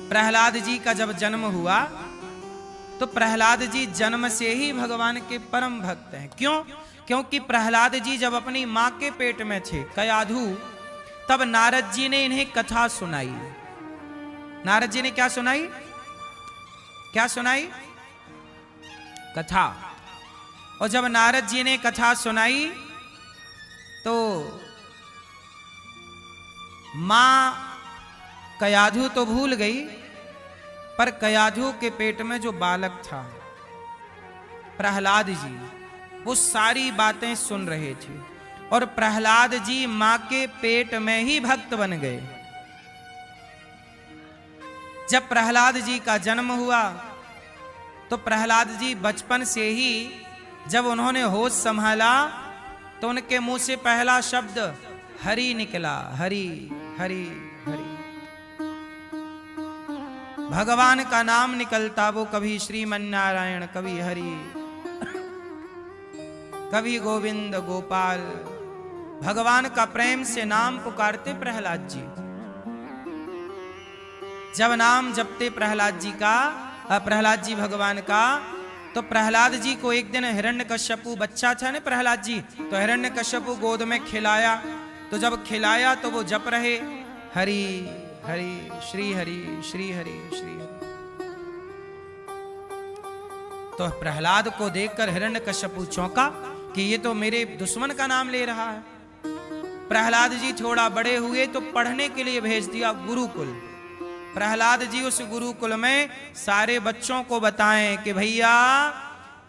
प्रहलाद जी का जब जन्म हुआ तो प्रहलाद जी जन्म से ही भगवान के परम भक्त हैं। क्यों? क्योंकि प्रहलाद जी जब अपनी मां के पेट में थे कयाधु, तब नारद जी ने इन्हें कथा सुनाई। नारद जी ने क्या सुनाई? क्या सुनाई? कथा। और जब नारद जी ने कथा सुनाई तो मां कयाधु तो भूल गई, पर कयाधु के पेट में जो बालक था प्रहलाद जी, वो सारी बातें सुन रहे थे और प्रहलाद जी मां के पेट में ही भक्त बन गए। जब प्रहलाद जी का जन्म हुआ तो प्रहलाद जी बचपन से ही जब उन्होंने होश संभाला तो उनके मुंह से पहला शब्द हरि निकला। हरि हरि हरि, भगवान का नाम निकलता, वो कभी श्रीमन्नारायण, कभी हरि, कभी गोविंद गोपाल। भगवान का प्रेम से नाम पुकारते प्रहलाद जी। जब नाम जपते प्रहलाद जी भगवान का, तो प्रहलाद जी को एक दिन हिरण्यकश्यपु, बच्चा था ना प्रहलाद जी, तो हिरण्यकश्यपु गोद में खिलाया। तो जब खिलाया तो वो जप रहे हरि हरि श्री हरि श्री हरि श्री हरि। तो प्रहलाद को देखकर हिरण्यकश्यपु चौंका कि ये तो मेरे दुश्मन का नाम ले रहा है। प्रहलाद जी थोड़ा बड़े हुए तो पढ़ने के लिए भेज दिया गुरुकुल। प्रहलाद जी उस गुरुकुल में सारे बच्चों को बताएं कि भैया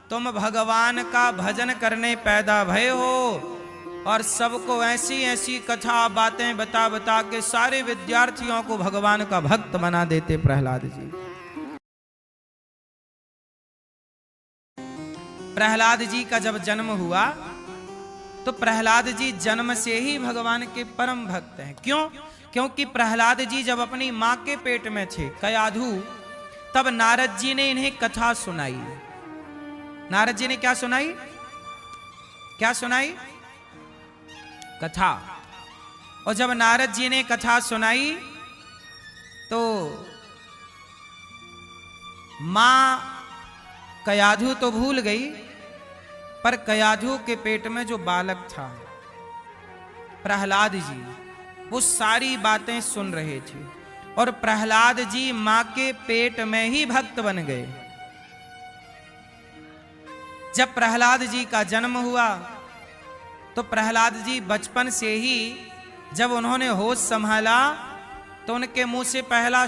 तुम भगवान का भजन करने पैदा भये हो, और सबको ऐसी ऐसी कथा बातें बता बता के सारे विद्यार्थियों को भगवान का भक्त बना देते प्रहलाद जी। प्रहलाद जी का जब जन्म हुआ तो प्रहलाद जी जन्म से ही भगवान के परम भक्त हैं। क्यों? क्योंकि प्रहलाद जी जब अपनी मां के पेट में थे कयाधु, तब नारद जी ने इन्हें कथा सुनाई। नारद जी ने क्या सुनाई? क्या सुनाई? कथा। और जब नारद जी ने कथा सुनाई तो मां कयाधु तो भूल गई, पर कयाधु के पेट में जो बालक था प्रहलाद जी, वो सारी बातें सुन रहे थे और प्रहलाद जी मां के पेट में ही भक्त बन गए। जब प्रहलाद जी का जन्म हुआ तो प्रहलाद जी बचपन से ही जब उन्होंने होश संभाला तो उनके मुंह से पहला